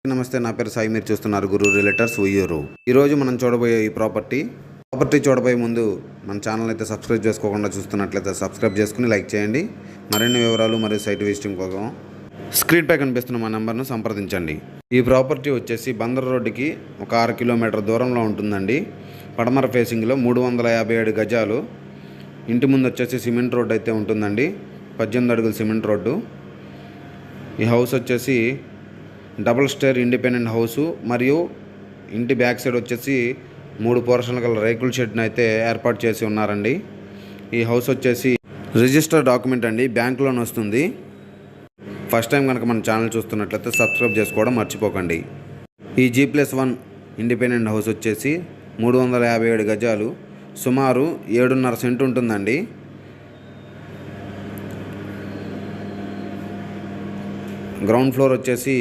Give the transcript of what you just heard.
నమస్తే, నా పేరు సాయి. మీరు చూస్తున్నారు గురు రియల్టర్స్ ఉయ్యూరు. ఈరోజు మనం చూడబోయే ఈ ప్రాపర్టీ చూడబోయే ముందు మన ఛానల్ అయితే సబ్స్క్రైబ్ చేసుకోకుండా చూస్తున్నట్లయితే సబ్స్క్రైబ్ చేసుకుని లైక్ చేయండి. మరిన్ని వివరాలు మరియు సైట్ విజిటింగ్ కోసం స్క్రీన్పై కనిపిస్తున్న మా నెంబర్ను సంప్రదించండి. ఈ ప్రాపర్టీ వచ్చేసి బందర్ రోడ్డుకి ఒక 6 కిలోమీటర్ దూరంలో ఉంటుందండి. పడమర ఫేసింగ్లో 357 గజాలు. ఇంటి ముందు వచ్చేసి సిమెంట్ రోడ్డు అయితే ఉంటుందండి. 18 అడుగుల సిమెంట్ రోడ్డు. ఈ హౌస్ వచ్చేసి డబుల్ స్టేర్ ఇండిపెండెంట్ హౌసు మరియు ఇంటి బ్యాక్ సైడ్ వచ్చేసి 3 పోర్షన్ల గల రేకుల షెడ్ని అయితే ఏర్పాటు చేసి ఉన్నారండి. ఈ హౌస్ వచ్చేసి రిజిస్టర్ డాక్యుమెంట్ అండి, బ్యాంక్ లోన్ వస్తుంది. ఫస్ట్ టైం కనుక మన ఛానల్ చూస్తున్నట్లయితే సబ్స్క్రైబ్ చేసుకోవడం మర్చిపోకండి. ఈ G+1 ఇండిపెండెంట్ హౌస్ వచ్చేసి 357 గజాలు, సుమారు 7.5 సెంటు ఉంటుందండి. గ్రౌండ్ ఫ్లోర్ వచ్చేసి